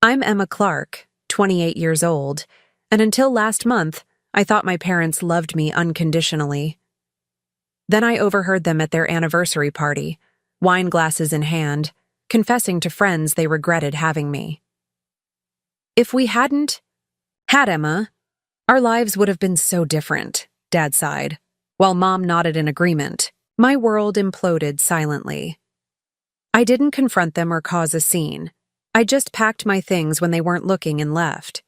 I'm Emma Clark, 28 years old, and until last month, I thought my parents loved me unconditionally. Then I overheard them at their anniversary party, wine glasses in hand, confessing to friends they regretted having me. If we hadn't had Emma, our lives would have been so different, Dad sighed, while Mom nodded in agreement. My world imploded silently. I didn't confront them or cause a scene. I just packed my things when they weren't looking and left.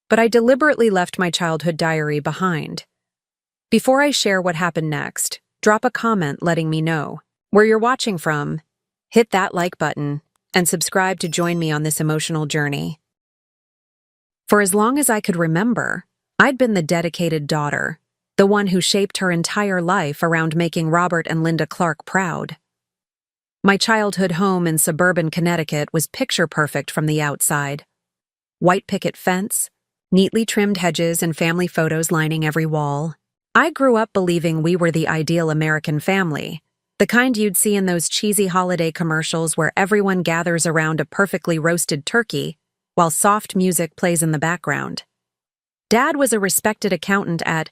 But I deliberately left my childhood diary behind. Before I share what happened next, drop a comment letting me know where you're watching from, hit that like button, and subscribe to join me on this emotional journey. For as long as I could remember, I'd been the dedicated daughter, the one who shaped her entire life around making Robert and Linda Clark proud. My childhood home in suburban Connecticut was picture-perfect from the outside. White picket fence, neatly trimmed hedges, and family photos lining every wall. I grew up believing we were the ideal American family, the kind you'd see in those cheesy holiday commercials where everyone gathers around a perfectly roasted turkey while soft music plays in the background. Dad was a respected accountant at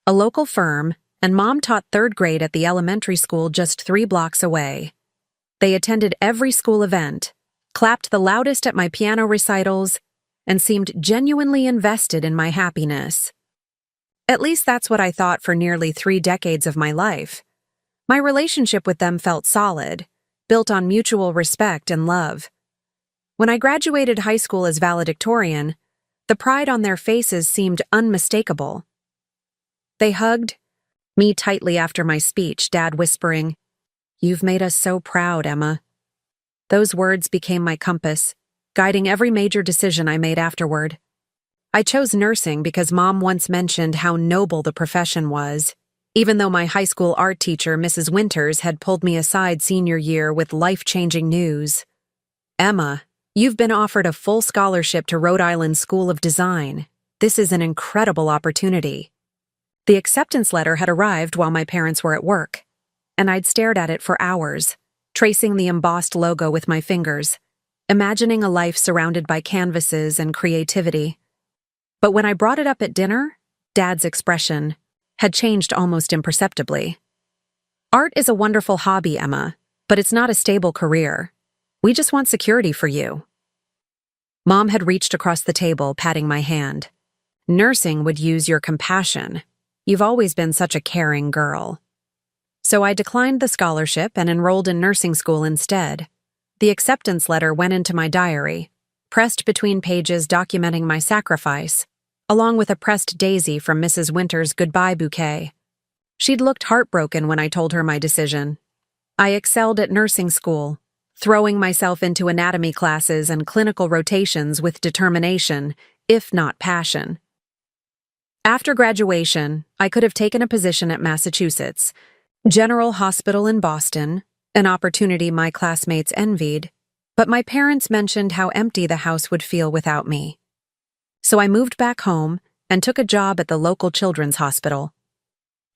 a local firm, and Mom taught third grade at the elementary school just 3 blocks away. They attended every school event, clapped the loudest at my piano recitals, and seemed genuinely invested in my happiness. At least that's what I thought for nearly 3 decades of my life. My relationship with them felt solid, built on mutual respect and love. When I graduated high school as valedictorian, the pride on their faces seemed unmistakable. They hugged me tightly after my speech, Dad whispering, "You've made us so proud, Emma." Those words became my compass, guiding every major decision I made afterward. I chose nursing because Mom once mentioned how noble the profession was, even though my high school art teacher, Mrs. Winters, had pulled me aside senior year with life-changing news. "Emma, you've been offered a full scholarship to Rhode Island School of Design. This is an incredible opportunity." The acceptance letter had arrived while my parents were at work, and I'd stared at it for hours, tracing the embossed logo with my fingers, imagining a life surrounded by canvases and creativity. But when I brought it up at dinner, Dad's expression had changed almost imperceptibly. "Art is a wonderful hobby, Emma, but it's not a stable career. We just want security for you." Mom had reached across the table, patting my hand. "Nursing would use your compassion. You've always been such a caring girl." So I declined the scholarship and enrolled in nursing school instead. The acceptance letter went into my diary, pressed between pages documenting my sacrifice, along with a pressed daisy from Mrs. Winters' goodbye bouquet. She'd looked heartbroken when I told her my decision. I excelled at nursing school, throwing myself into anatomy classes and clinical rotations with determination, if not passion. After graduation, I could have taken a position at Massachusetts General Hospital in Boston, an opportunity my classmates envied, but my parents mentioned how empty the house would feel without me. So I moved back home and took a job at the local children's hospital.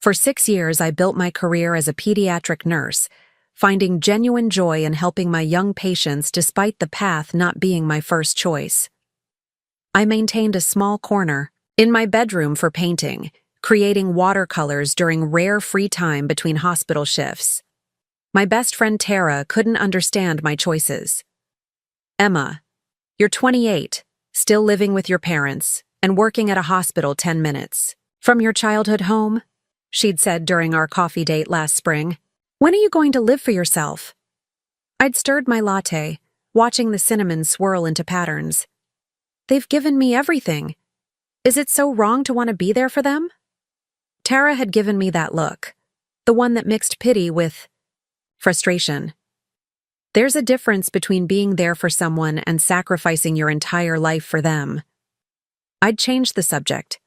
For 6 years, I built my career as a pediatric nurse, finding genuine joy in helping my young patients despite the path not being my first choice. I maintained a small corner in my bedroom for painting, creating watercolors during rare free time between hospital shifts. My best friend Tara couldn't understand my choices. "Emma, you're 28, still living with your parents, and working at a hospital 10 minutes from your childhood home," she'd said during our coffee date last spring. "When are you going to live for yourself?" I'd stirred my latte, watching the cinnamon swirl into patterns. "They've given me everything. Is it so wrong to want to be there for them?" Tara had given me that look, the one that mixed pity with frustration. There's a difference between being there for someone and sacrificing your entire life for them. I'd changed the subject.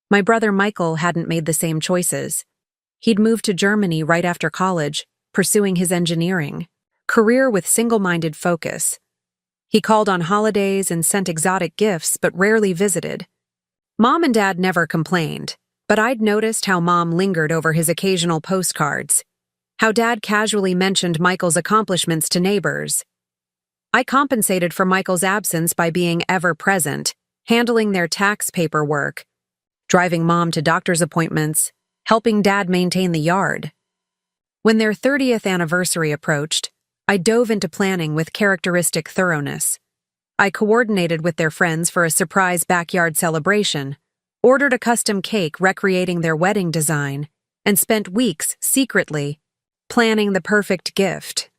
My brother Michael hadn't made the same choices. He'd moved to Germany right after college, pursuing his engineering career with single-minded focus. He called on holidays and sent exotic gifts, but rarely visited. Mom and Dad never complained, but I'd noticed how Mom lingered over his occasional postcards, how Dad casually mentioned Michael's accomplishments to neighbors. I compensated for Michael's absence by being ever present, handling their tax paperwork, driving Mom to doctor's appointments, helping Dad maintain the yard. When their 30th anniversary approached, I dove into planning with characteristic thoroughness. I coordinated with their friends for a surprise backyard celebration, ordered a custom cake recreating their wedding design, and spent weeks secretly planning the perfect gift.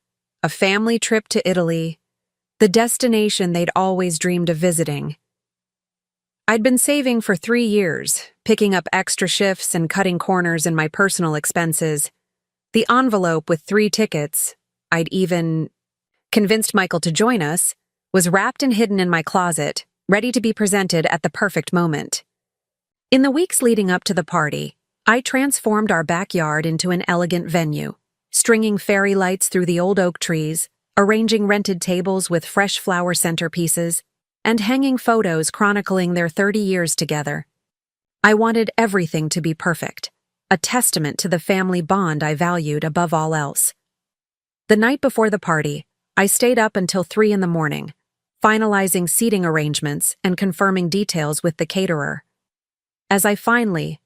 A family trip to Italy, the destination they'd always dreamed of visiting. I'd been saving for 3 years, picking up extra shifts and cutting corners in my personal expenses. The envelope with 3 tickets, I'd even convinced Michael to join us, was wrapped and hidden in my closet, ready to be presented at the perfect moment. In the weeks leading up to the party, I transformed our backyard into an elegant venue, stringing fairy lights through the old oak trees, arranging rented tables with fresh flower centerpieces, and hanging photos chronicling their 30 years together. I wanted everything to be perfect, a testament to the family bond I valued above all else. The night before the party, I stayed up until 3 in the morning, finalizing seating arrangements and confirming details with the caterer. As I finally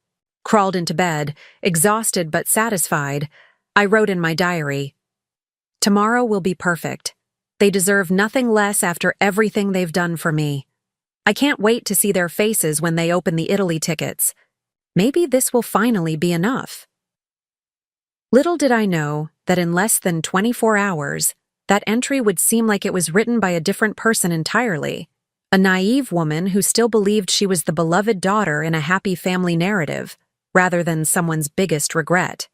crawled into bed, exhausted but satisfied, I wrote in my diary, "Tomorrow will be perfect. They deserve nothing less after everything they've done for me. I can't wait to see their faces when they open the Italy tickets. Maybe this will finally be enough." Little did I know that in less than 24 hours, that entry would seem like it was written by a different person entirely, a naive woman who still believed she was the beloved daughter in a happy family narrative, rather than someone's biggest regret.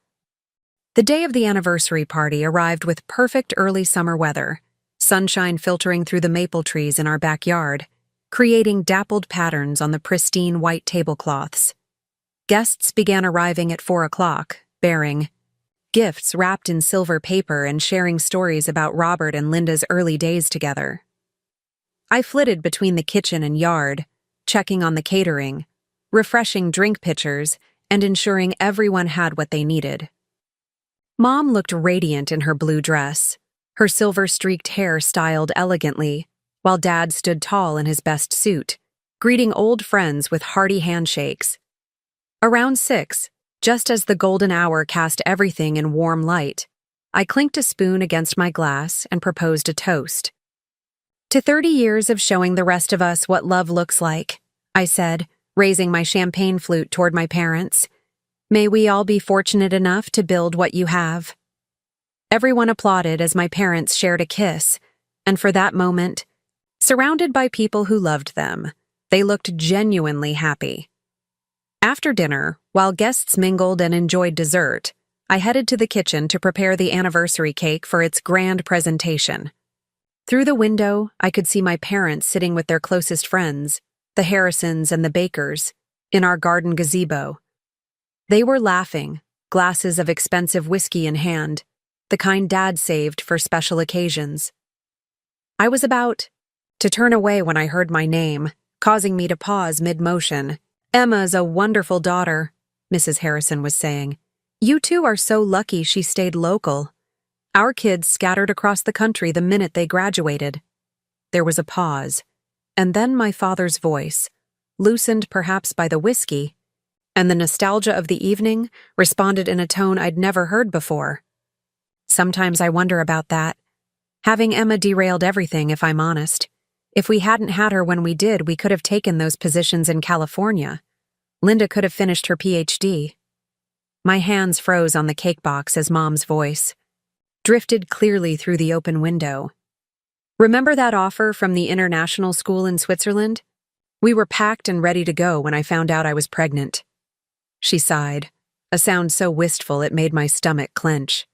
The day of the anniversary party arrived with perfect early summer weather, sunshine filtering through the maple trees in our backyard, creating dappled patterns on the pristine white tablecloths. Guests began arriving at 4 o'clock, bearing gifts wrapped in silver paper and sharing stories about Robert and Linda's early days together. I flitted between the kitchen and yard, checking on the catering, refreshing drink pitchers, and ensuring everyone had what they needed. Mom looked radiant in her blue dress, her silver-streaked hair styled elegantly, while Dad stood tall in his best suit, greeting old friends with hearty handshakes. Around 6, just as the golden hour cast everything in warm light, I clinked a spoon against my glass and proposed a toast. "To 30 years of showing the rest of us what love looks like," I said, raising my champagne flute toward my parents. "May we all be fortunate enough to build what you have." Everyone applauded as my parents shared a kiss, and for that moment, surrounded by people who loved them, they looked genuinely happy. After dinner, while guests mingled and enjoyed dessert, I headed to the kitchen to prepare the anniversary cake for its grand presentation. Through the window, I could see my parents sitting with their closest friends, the Harrisons and the Bakers, in our garden gazebo. They were laughing, glasses of expensive whiskey in hand, the kind Dad saved for special occasions. I was about to turn away when I heard my name, causing me to pause mid-motion. "Emma's a wonderful daughter," Mrs. Harrison was saying. "You two are so lucky she stayed local. Our kids scattered across the country the minute they graduated." There was a pause, and then my father's voice, loosened perhaps by the whiskey, and the nostalgia of the evening, responded in a tone I'd never heard before. "Sometimes I wonder about that. Having Emma derailed everything, if I'm honest. If we hadn't had her when we did, we could have taken those positions in California. Linda could have finished her PhD. My hands froze on the cake box as Mom's voice drifted clearly through the open window. "Remember that offer from the international school in Switzerland? We were packed and ready to go when I found out I was pregnant." She sighed, a sound so wistful it made my stomach clench.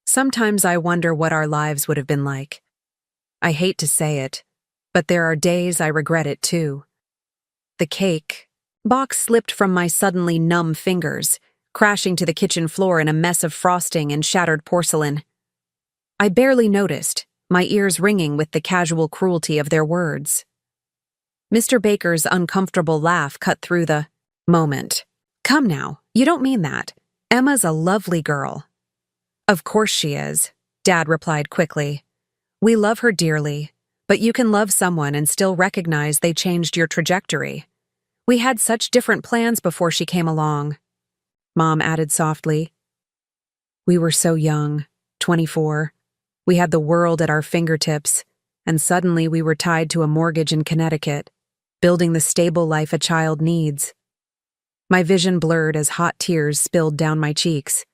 "Sometimes I wonder what our lives would have been like. I hate to say it, but there are days I regret it too." The cake box slipped from my suddenly numb fingers, crashing to the kitchen floor in a mess of frosting and shattered porcelain. I barely noticed, my ears ringing with the casual cruelty of their words. Mr. Baker's uncomfortable laugh cut through the moment. "Come now, you don't mean that. Emma's a lovely girl." "Of course she is," Dad replied quickly. We love her dearly, but you can love someone and still recognize they changed your trajectory. We had such different plans before she came along," Mom added softly. We were so young, 24. We had the world at our fingertips, and suddenly we were tied to a mortgage in Connecticut, building the stable life a child needs. My vision blurred as hot tears spilled down my cheeks.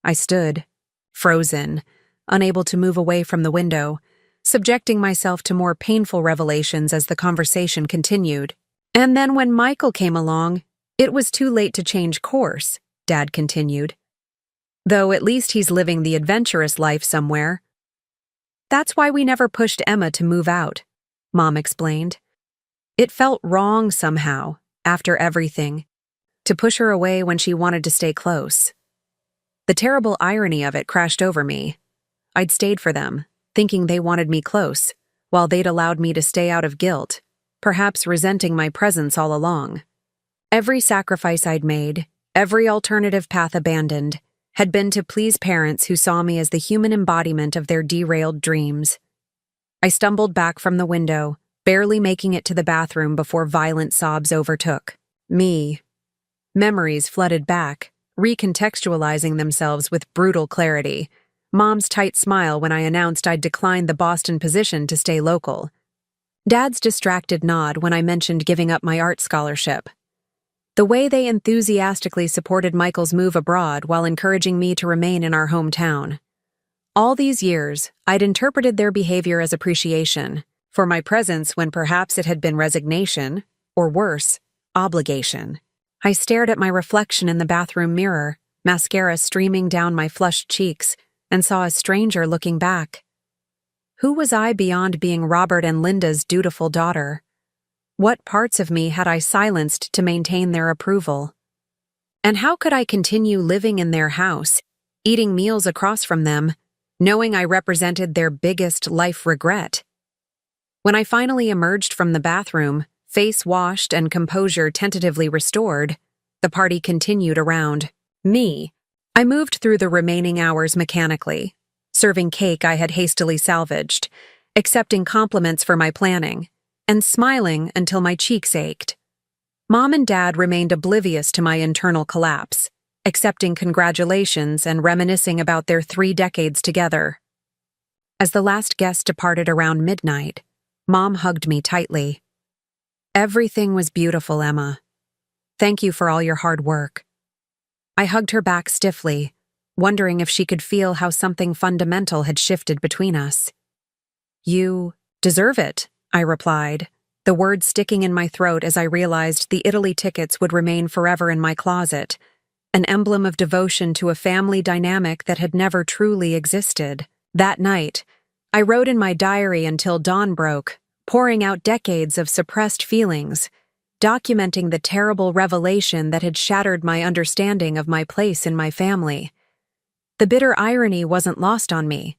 I stood, frozen, unable to move away from the window, subjecting myself to more painful revelations as the conversation continued. "And then when Michael came along, it was too late to change course," Dad continued. "Though at least he's living the adventurous life somewhere." "That's why we never pushed Emma to move out," Mom explained. "It felt wrong somehow, after everything, to push her away when she wanted to stay close." The terrible irony of it crashed over me. I'd stayed for them, thinking they wanted me close, while they'd allowed me to stay out of guilt, perhaps resenting my presence all along. Every sacrifice I'd made, every alternative path abandoned, had been to please parents who saw me as the human embodiment of their derailed dreams. I stumbled back from the window, barely making it to the bathroom before violent sobs overtook me. Memories flooded back, recontextualizing themselves with brutal clarity. Mom's tight smile when I announced I'd declined the Boston position to stay local. Dad's distracted nod when I mentioned giving up my art scholarship. The way they enthusiastically supported Michael's move abroad while encouraging me to remain in our hometown. All these years, I'd interpreted their behavior as appreciation for my presence when perhaps it had been resignation, or worse, obligation. I stared at my reflection in the bathroom mirror, mascara streaming down my flushed cheeks, and saw a stranger looking back. Who was I beyond being Robert and Linda's dutiful daughter? What parts of me had I silenced to maintain their approval? And how could I continue living in their house, eating meals across from them, knowing I represented their biggest life regret? When I finally emerged from the bathroom, face washed and composure tentatively restored, the party continued around me. I moved through the remaining hours mechanically, serving cake I had hastily salvaged, accepting compliments for my planning, and smiling until my cheeks ached. Mom and Dad remained oblivious to my internal collapse, accepting congratulations and reminiscing about their 3 decades together. As the last guest departed around midnight, Mom hugged me tightly. "Everything was beautiful, Emma. Thank you for all your hard work." I hugged her back stiffly, wondering if she could feel how something fundamental had shifted between us. "You deserve it," I replied, the words sticking in my throat as I realized the Italy tickets would remain forever in my closet, an emblem of devotion to a family dynamic that had never truly existed. That night, I wrote in my diary until dawn broke, pouring out decades of suppressed feelings, documenting the terrible revelation that had shattered my understanding of my place in my family. The bitter irony wasn't lost on me.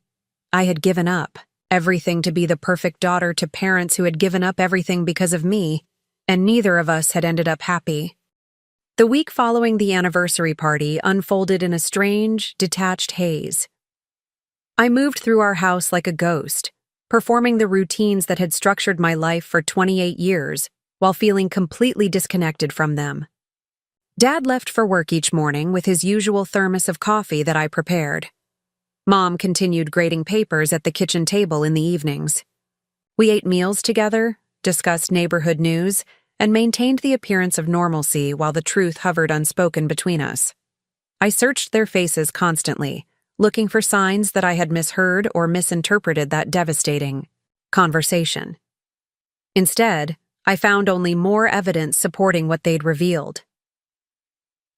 I had given up everything to be the perfect daughter to parents who had given up everything because of me, and neither of us had ended up happy. The week following the anniversary party unfolded in a strange, detached haze. I moved through our house like a ghost, performing the routines that had structured my life for 28 years, while feeling completely disconnected from them. Dad left for work each morning with his usual thermos of coffee that I prepared. Mom continued grading papers at the kitchen table in the evenings. We ate meals together, discussed neighborhood news, and maintained the appearance of normalcy while the truth hovered unspoken between us. I searched their faces constantly, looking for signs that I had misheard or misinterpreted that devastating conversation. Instead, I found only more evidence supporting what they'd revealed.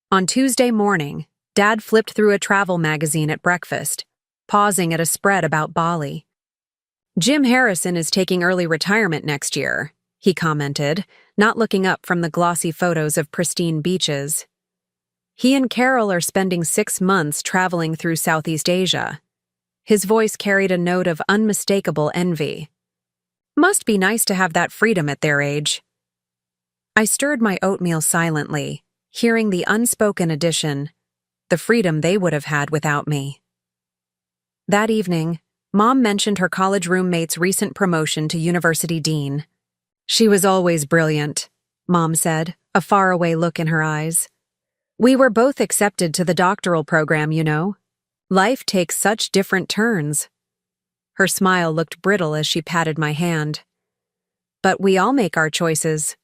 On Tuesday morning, Dad flipped through a travel magazine at breakfast, pausing at a spread about Bali. "Jim Harrison is taking early retirement next year," he commented, not looking up from the glossy photos of pristine beaches. "He and Carol are spending 6 months traveling through Southeast Asia." His voice carried a note of unmistakable envy. "Must be nice to have that freedom at their age." I stirred my oatmeal silently, hearing the unspoken addition, the freedom they would have had without me. That evening, Mom mentioned her college roommate's recent promotion to university dean. She was always brilliant, Mom said, a faraway look in her eyes. We were both accepted to the doctoral program, you know. Life takes such different turns. Her smile looked brittle as she patted my hand. But we all make our choices.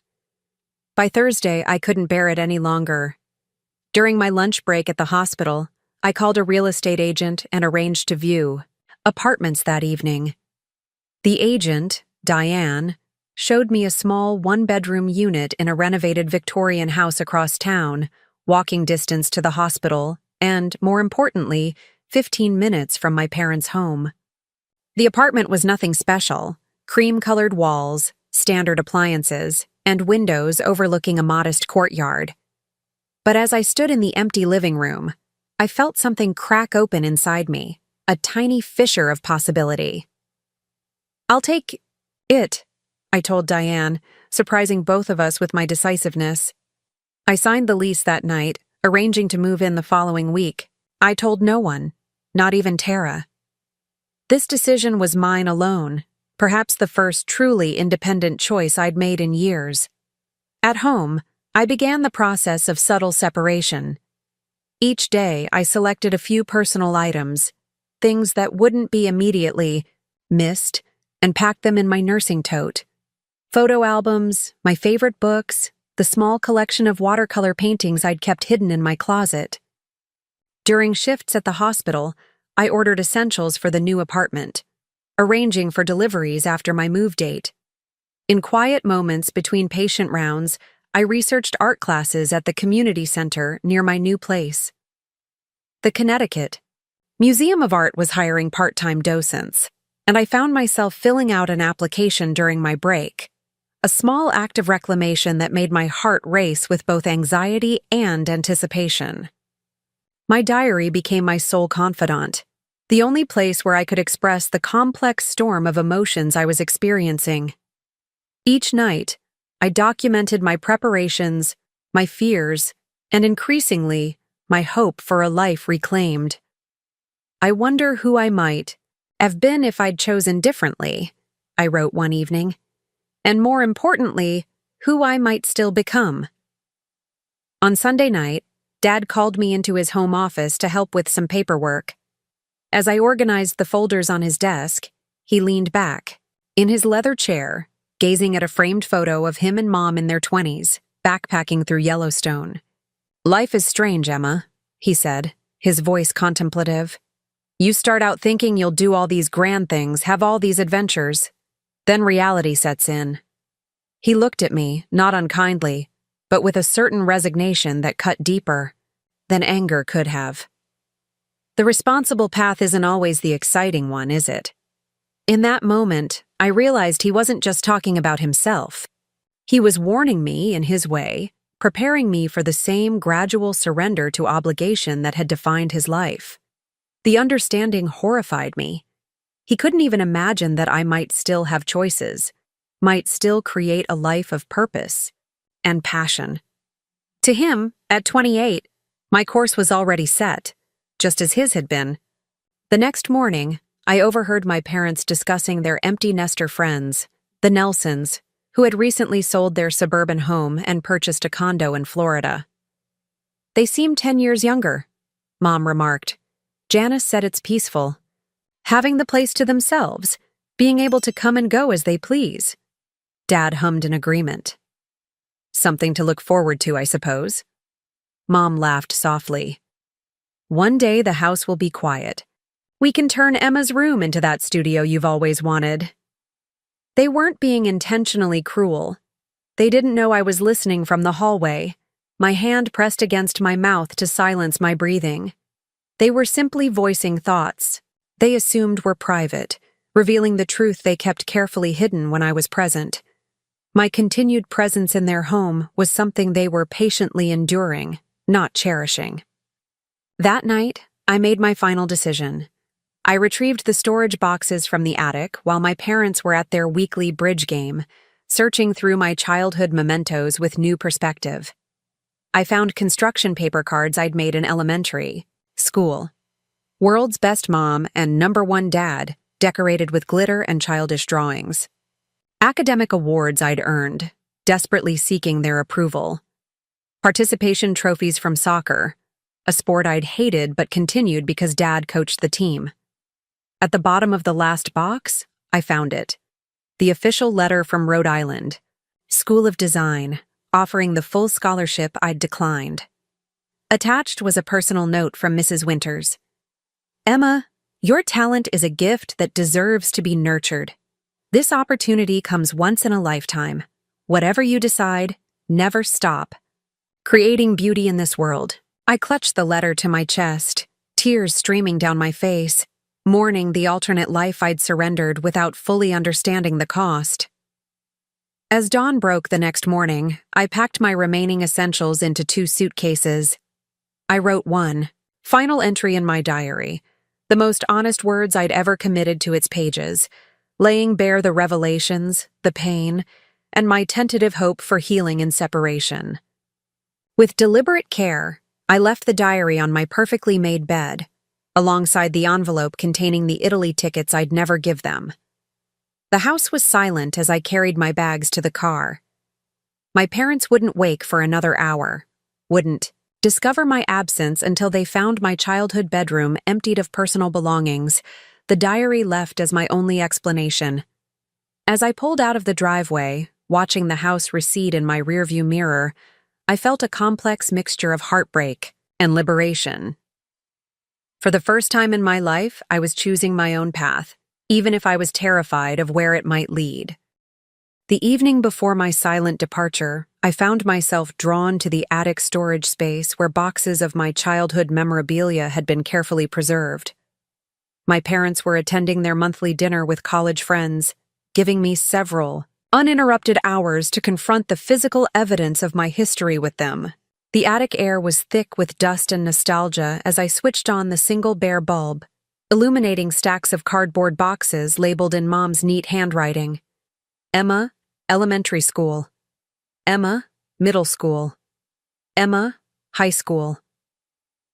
By Thursday, I couldn't bear it any longer. During my lunch break at the hospital, I called a real estate agent and arranged to view apartments that evening. The agent, Diane, showed me a small one-bedroom unit in a renovated Victorian house across town, walking distance to the hospital, and, more importantly, 15 minutes from my parents' home. The apartment was nothing special: cream-colored walls, standard appliances, and windows overlooking a modest courtyard. But as I stood in the empty living room, I felt something crack open inside me, a tiny fissure of possibility. "I'll take it," I told Diane, surprising both of us with my decisiveness. I signed the lease that night, arranging to move in the following week. I told no one, not even Tara. This decision was mine alone, perhaps the first truly independent choice I'd made in years. At home, I began the process of subtle separation. Each day, I selected a few personal items, things that wouldn't be immediately missed, and packed them in my nursing tote. Photo albums, my favorite books, the small collection of watercolor paintings I'd kept hidden in my closet. During shifts at the hospital, I ordered essentials for the new apartment, arranging for deliveries after my move date. In quiet moments between patient rounds, I researched art classes at the community center near my new place. The Connecticut Museum of Art was hiring part-time docents, and I found myself filling out an application during my break, a small act of reclamation that made my heart race with both anxiety and anticipation. My diary became my sole confidant, the only place where I could express the complex storm of emotions I was experiencing. Each night, I documented my preparations, my fears, and increasingly, my hope for a life reclaimed. "I wonder who I might have been if I'd chosen differently," I wrote one evening, "and more importantly, who I might still become." On Sunday night, Dad called me into his home office to help with some paperwork. As I organized the folders on his desk, he leaned back, in his leather chair, gazing at a framed photo of him and Mom in their 20s, backpacking through Yellowstone. "Life is strange, Emma," he said, his voice contemplative. "You start out thinking you'll do all these grand things, have all these adventures. Then reality sets in." He looked at me, not unkindly, but with a certain resignation that cut deeper than anger could have. The responsible path isn't always the exciting one, is it? In that moment, I realized he wasn't just talking about himself. He was warning me, in his way, preparing me for the same gradual surrender to obligation that had defined his life. The understanding horrified me. He couldn't even imagine that I might still have choices, might still create a life of purpose and passion. To him, at 28, my course was already set, just as his had been. The next morning, I overheard my parents discussing their empty nester friends, the Nelsons, who had recently sold their suburban home and purchased a condo in Florida. "They seem 10 years younger," Mom remarked. "Janice said it's peaceful. Having the place to themselves, being able to come and go as they please." Dad hummed in agreement. "Something to look forward to, I suppose." Mom laughed softly. "One day the house will be quiet. We can turn Emma's room into that studio you've always wanted." They weren't being intentionally cruel. They didn't know I was listening from the hallway, my hand pressed against my mouth to silence my breathing. They were simply voicing thoughts they assumed were private, revealing the truth they kept carefully hidden when I was present. My continued presence in their home was something they were patiently enduring, not cherishing. That night, I made my final decision. I retrieved the storage boxes from the attic while my parents were at their weekly bridge game, searching through my childhood mementos with new perspective. I found construction paper cards I'd made in elementary school. "World's best mom and #1 dad, decorated with glitter and childish drawings. Academic awards I'd earned, desperately seeking their approval. Participation trophies from soccer, a sport I'd hated but continued because Dad coached the team. At the bottom of the last box, I found it. The official letter from Rhode Island, School of Design, offering the full scholarship I'd declined. Attached was a personal note from Mrs. Winters. "Emma, your talent is a gift that deserves to be nurtured. This opportunity comes once in a lifetime. Whatever you decide, never stop creating beauty in this world." I clutched the letter to my chest, tears streaming down my face, mourning the alternate life I'd surrendered without fully understanding the cost. As dawn broke the next morning, I packed my remaining essentials into 2 suitcases. I wrote one final entry in my diary, the most honest words I'd ever committed to its pages, laying bare the revelations, the pain, and my tentative hope for healing in separation. With deliberate care, I left the diary on my perfectly made bed, alongside the envelope containing the Italy tickets I'd never give them. The house was silent as I carried my bags to the car. My parents wouldn't wake for another hour, wouldn't discover my absence until they found my childhood bedroom emptied of personal belongings, the diary left as my only explanation. As I pulled out of the driveway, watching the house recede in my rearview mirror, I felt a complex mixture of heartbreak and liberation. For the first time in my life, I was choosing my own path, even if I was terrified of where it might lead. The evening before my silent departure, I found myself drawn to the attic storage space where boxes of my childhood memorabilia had been carefully preserved. My parents were attending their monthly dinner with college friends, giving me several uninterrupted hours to confront the physical evidence of my history with them. The attic air was thick with dust and nostalgia as I switched on the single bare bulb, illuminating stacks of cardboard boxes labeled in Mom's neat handwriting. Emma, elementary school. Emma, middle school. Emma, high school.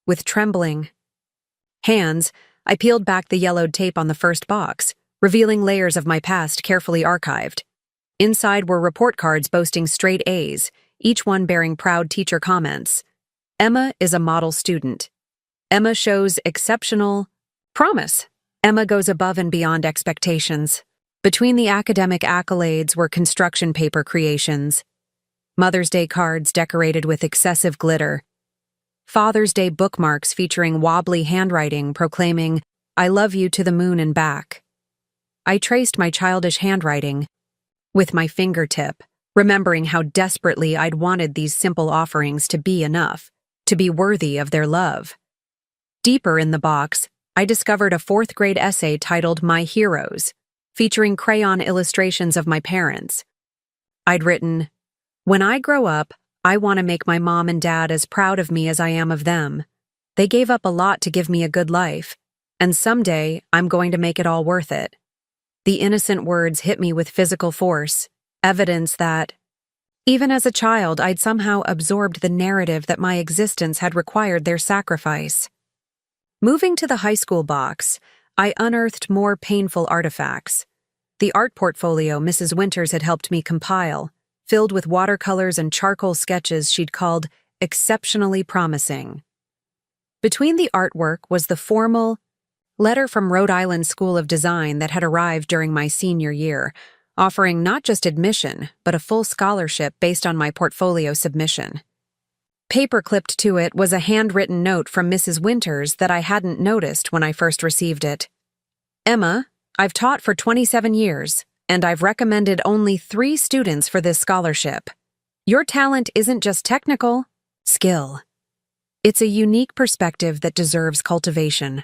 With trembling hands, I peeled back the yellowed tape on the first box, revealing layers of my past carefully archived. Inside were report cards boasting straight A's, each one bearing proud teacher comments. Emma is a model student. Emma shows exceptional promise. Emma goes above and beyond expectations. Between the academic accolades were construction paper creations, Mother's Day cards decorated with excessive glitter, Father's Day bookmarks featuring wobbly handwriting proclaiming, "I love you to the moon and back." I traced my childish handwriting with my fingertip, remembering how desperately I'd wanted these simple offerings to be enough, to be worthy of their love. Deeper in the box, I discovered a 4th grade essay titled My Heroes, featuring crayon illustrations of my parents. I'd written, "When I grow up, I want to make my mom and dad as proud of me as I am of them. They gave up a lot to give me a good life, and someday I'm going to make it all worth it." The innocent words hit me with physical force, evidence that, even as a child, I'd somehow absorbed the narrative that my existence had required their sacrifice. Moving to the high school box, I unearthed more painful artifacts. The art portfolio Mrs. Winters had helped me compile, filled with watercolors and charcoal sketches she'd called exceptionally promising. Between the artwork was the formal letter from Rhode Island School of Design that had arrived during my senior year, offering not just admission, but a full scholarship based on my portfolio submission. Paper-clipped to it was a handwritten note from Mrs. Winters that I hadn't noticed when I first received it. "Emma, I've taught for 27 years, and I've recommended only 3 students for this scholarship. Your talent isn't just technical, skill. It's a unique perspective that deserves cultivation.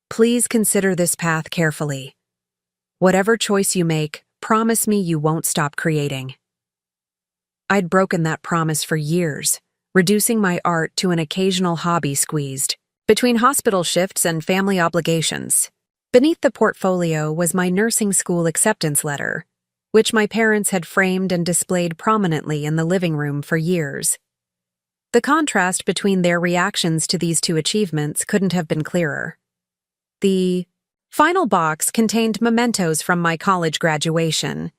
Please consider this path carefully. Whatever choice you make, promise me you won't stop creating." I'd broken that promise for years, reducing my art to an occasional hobby squeezed between hospital shifts and family obligations. Beneath the portfolio was my nursing school acceptance letter, which my parents had framed and displayed prominently in the living room for years. The contrast between their reactions to these 2 achievements couldn't have been clearer. The Final box contained mementos from my college graduation.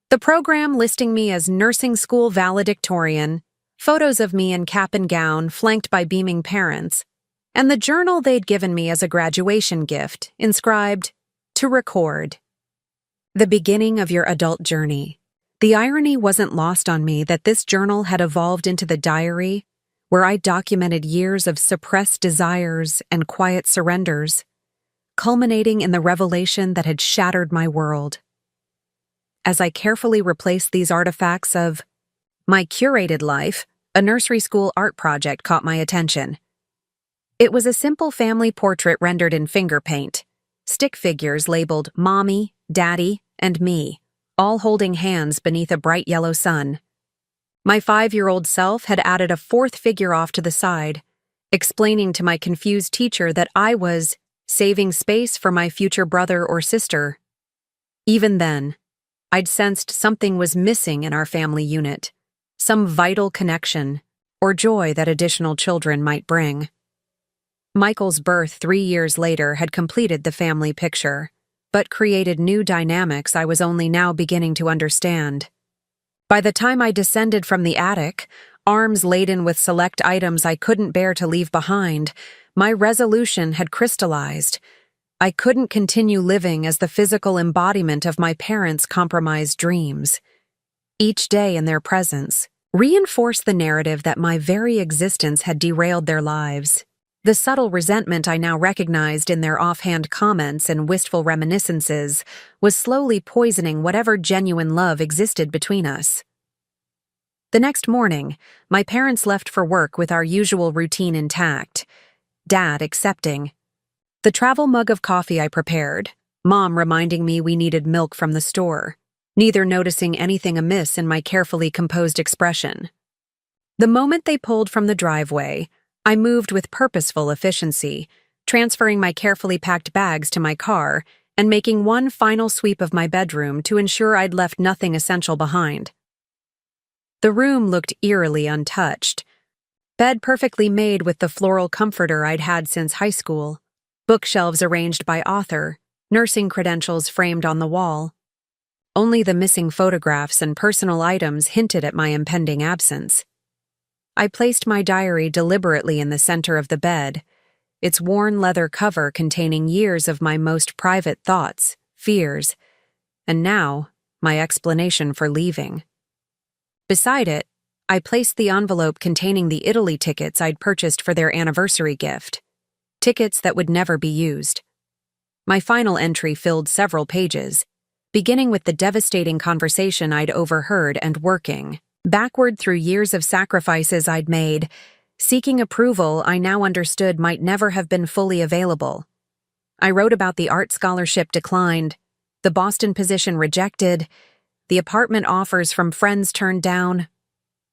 The program listing me as nursing school valedictorian, photos of me in cap and gown flanked by beaming parents, and the journal they'd given me as a graduation gift, inscribed, "To record." The beginning of your adult journey. The irony wasn't lost on me that this journal had evolved into the diary where I documented years of suppressed desires and quiet surrenders, culminating in the revelation that had shattered my world. As I carefully replaced these artifacts of my curated life, a nursery school art project caught my attention. It was a simple family portrait rendered in finger paint, stick figures labeled Mommy, Daddy, and me, all holding hands beneath a bright yellow sun. My 5-year-old self had added a fourth figure off to the side, explaining to my confused teacher that I was saving space for my future brother or sister. Even then, I'd sensed something was missing in our family unit, some vital connection or joy that additional children might bring. Michael's birth 3 years later had completed the family picture, but created new dynamics I was only now beginning to understand. By the time I descended from the attic, arms laden with select items I couldn't bear to leave behind, my resolution had crystallized. I couldn't continue living as the physical embodiment of my parents' compromised dreams. Each day in their presence reinforced the narrative that my very existence had derailed their lives. The subtle resentment I now recognized in their offhand comments and wistful reminiscences was slowly poisoning whatever genuine love existed between us. The next morning, my parents left for work with our usual routine intact, Dad accepting. The travel mug of coffee I prepared, Mom reminding me we needed milk from the store, neither noticing anything amiss in my carefully composed expression. The moment they pulled from the driveway, I moved with purposeful efficiency, transferring my carefully packed bags to my car and making one final sweep of my bedroom to ensure I'd left nothing essential behind. The room looked eerily untouched. Bed perfectly made with the floral comforter I'd had since high school, bookshelves arranged by author, nursing credentials framed on the wall. Only the missing photographs and personal items hinted at my impending absence. I placed my diary deliberately in the center of the bed, its worn leather cover containing years of my most private thoughts, fears, and now, my explanation for leaving. Beside it, I placed the envelope containing the Italy tickets I'd purchased for their anniversary gift, tickets that would never be used. My final entry filled several pages, beginning with the devastating conversation I'd overheard and working backward through years of sacrifices I'd made, seeking approval I now understood might never have been fully available. I wrote about the art scholarship declined, the Boston position rejected, the apartment offers from friends turned down,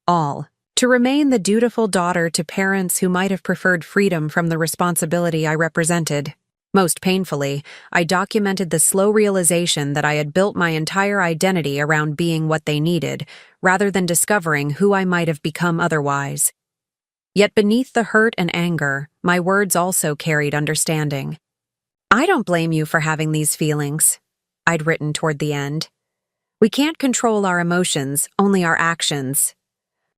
all to remain the dutiful daughter to parents who might have preferred freedom from the responsibility I represented. Most painfully, I documented the slow realization that I had built my entire identity around being what they needed, rather than discovering who I might have become otherwise. Yet beneath the hurt and anger, my words also carried understanding. "I don't blame you for having these feelings," I'd written toward the end. "We can't control our emotions, only our actions.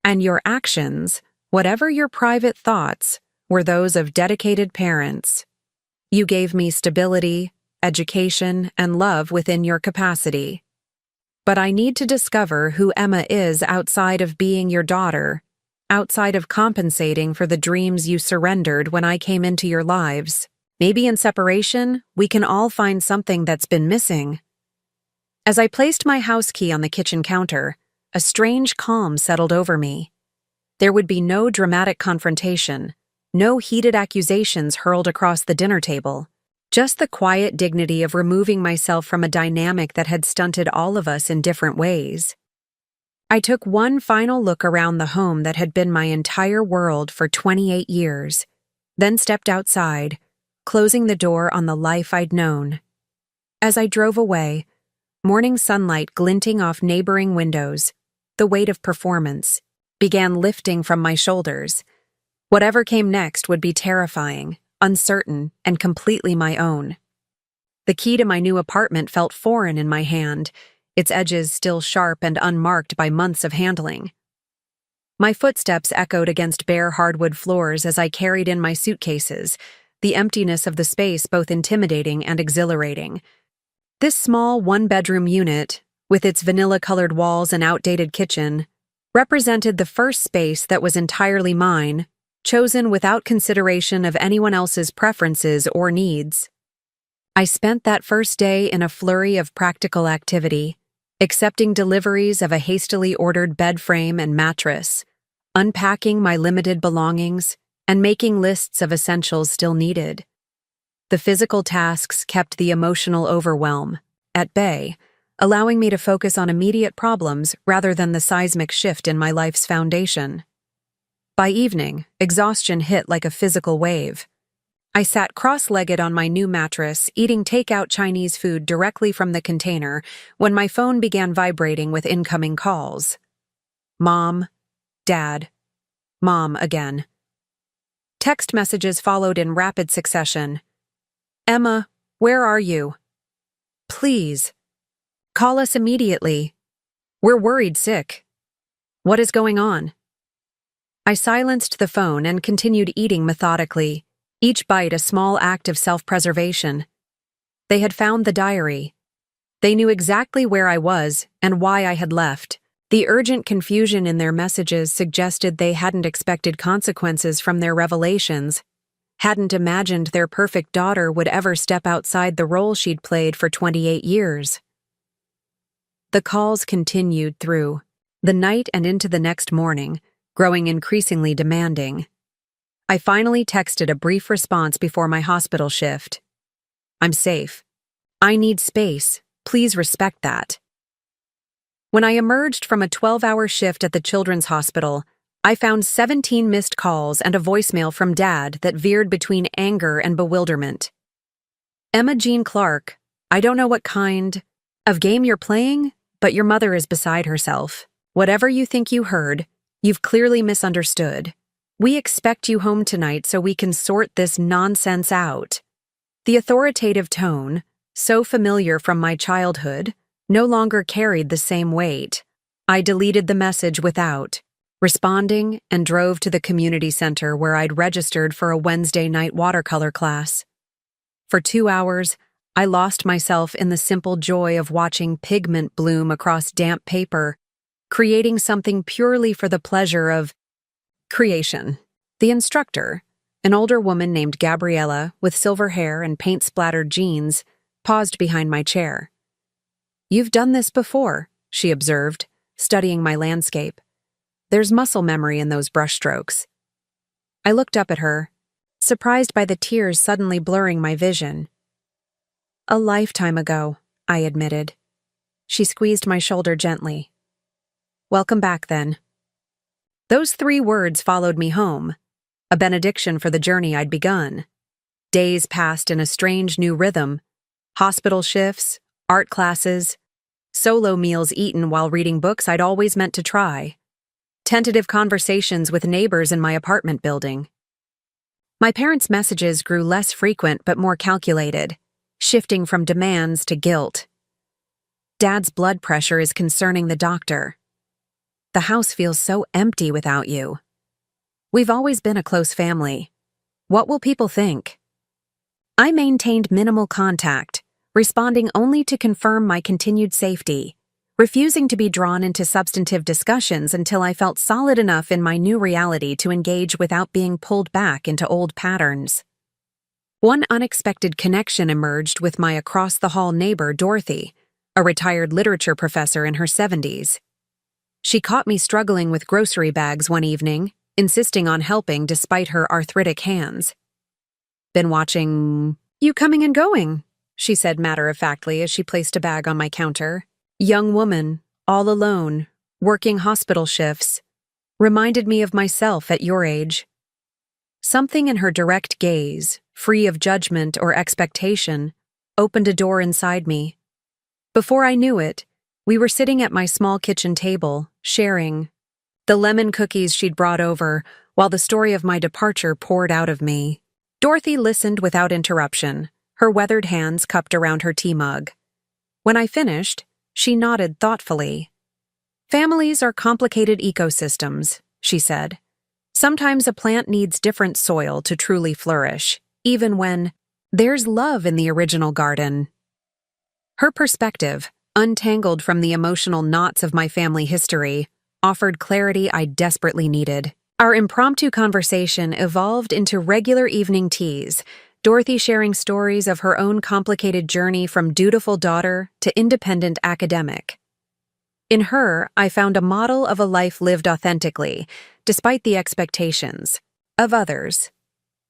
And your actions, whatever your private thoughts, were those of dedicated parents. You gave me stability, education, and love within your capacity. But I need to discover who Emma is outside of being your daughter, outside of compensating for the dreams you surrendered when I came into your lives. Maybe in separation, we can all find something that's been missing." As I placed my house key on the kitchen counter, a strange calm settled over me. There would be no dramatic confrontation, no heated accusations hurled across the dinner table, just the quiet dignity of removing myself from a dynamic that had stunted all of us in different ways. I took one final look around the home that had been my entire world for 28 years, then stepped outside, closing the door on the life I'd known. As I drove away, morning sunlight glinting off neighboring windows, the weight of performance, began lifting from my shoulders. Whatever came next would be terrifying, uncertain, and completely my own. The key to my new apartment felt foreign in my hand, its edges still sharp and unmarked by months of handling. My footsteps echoed against bare hardwood floors as I carried in my suitcases, the emptiness of the space both intimidating and exhilarating. This small one-bedroom unit, with its vanilla-colored walls and outdated kitchen, represented the first space that was entirely mine, chosen without consideration of anyone else's preferences or needs. I spent that first day in a flurry of practical activity, accepting deliveries of a hastily ordered bed frame and mattress, unpacking my limited belongings, and making lists of essentials still needed. The physical tasks kept the emotional overwhelm at bay, allowing me to focus on immediate problems rather than the seismic shift in my life's foundation. By evening, exhaustion hit like a physical wave. I sat cross-legged on my new mattress, eating takeout Chinese food directly from the container, when my phone began vibrating with incoming calls. Mom, Dad, Mom again. Text messages followed in rapid succession. Emma, where are you? Please. Call us immediately. We're worried sick. What is going on? I silenced the phone and continued eating methodically, each bite a small act of self-preservation. They had found the diary. They knew exactly where I was and why I had left. The urgent confusion in their messages suggested they hadn't expected consequences from their revelations, hadn't imagined their perfect daughter would ever step outside the role she'd played for 28 years. The calls continued through the night and into the next morning, growing increasingly demanding. I finally texted a brief response before my hospital shift. I'm safe. I need space. Please respect that. When I emerged from a 12-hour shift at the Children's Hospital, I found 17 missed calls and a voicemail from Dad that veered between anger and bewilderment. Emma Jean Clark, I don't know what kind of game you're playing, but your mother is beside herself. Whatever you think you heard, you've clearly misunderstood. We expect you home tonight so we can sort this nonsense out. The authoritative tone, so familiar from my childhood, no longer carried the same weight. I deleted the message without responding and drove to the community center where I'd registered for a Wednesday night watercolor class. For 2 hours, I lost myself in the simple joy of watching pigment bloom across damp paper, creating something purely for the pleasure of creation. The instructor, an older woman named Gabriella with silver hair and paint-splattered jeans, paused behind my chair. You've done this before, she observed, studying my landscape. There's muscle memory in those brushstrokes. I looked up at her, surprised by the tears suddenly blurring my vision. A lifetime ago, I admitted. She squeezed my shoulder gently. Welcome back, then. Those 3 words followed me home, a benediction for the journey I'd begun. Days passed in a strange new rhythm. Hospital shifts, art classes, solo meals eaten while reading books I'd always meant to try. Tentative conversations with neighbors in my apartment building. My parents' messages grew less frequent but more calculated, shifting from demands to guilt. Dad's blood pressure is concerning the doctor. The house feels so empty without you. We've always been a close family. What will people think? I maintained minimal contact, responding only to confirm my continued safety, refusing to be drawn into substantive discussions until I felt solid enough in my new reality to engage without being pulled back into old patterns. One unexpected connection emerged with my across-the-hall neighbor, Dorothy, a retired literature professor in her 70s. She caught me struggling with grocery bags one evening, insisting on helping despite her arthritic hands. Been watching You Coming and Going, she said matter-of-factly as she placed a bag on my counter. Young woman, all alone, working hospital shifts, reminded me of myself at your age. Something in her direct gaze, free of judgment or expectation, opened a door inside me. Before I knew it, we were sitting at my small kitchen table, sharing the lemon cookies she'd brought over, while the story of my departure poured out of me. Dorothy listened without interruption, her weathered hands cupped around her tea mug. When I finished, she nodded thoughtfully. "Families are complicated ecosystems," she said. "Sometimes a plant needs different soil to truly flourish, even when there's love in the original garden." Her perspective, untangled from the emotional knots of my family history, offered clarity I desperately needed. Our impromptu conversation evolved into regular evening teas, Dorothy sharing stories of her own complicated journey from dutiful daughter to independent academic. In her, I found a model of a life lived authentically, despite the expectations of others.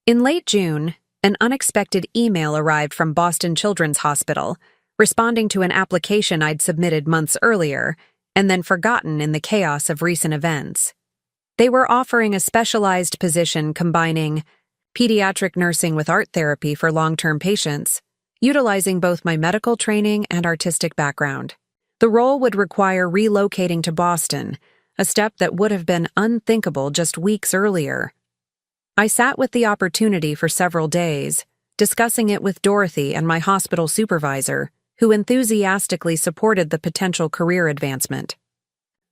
In late June, an unexpected email arrived from Boston Children's Hospital, responding to an application I'd submitted months earlier, and then forgotten in the chaos of recent events. They were offering a specialized position combining pediatric nursing with art therapy for long-term patients, utilizing both my medical training and artistic background. The role would require relocating to Boston, a step that would have been unthinkable just weeks earlier. I sat with the opportunity for several days, discussing it with Dorothy and my hospital supervisor, who enthusiastically supported the potential career advancement.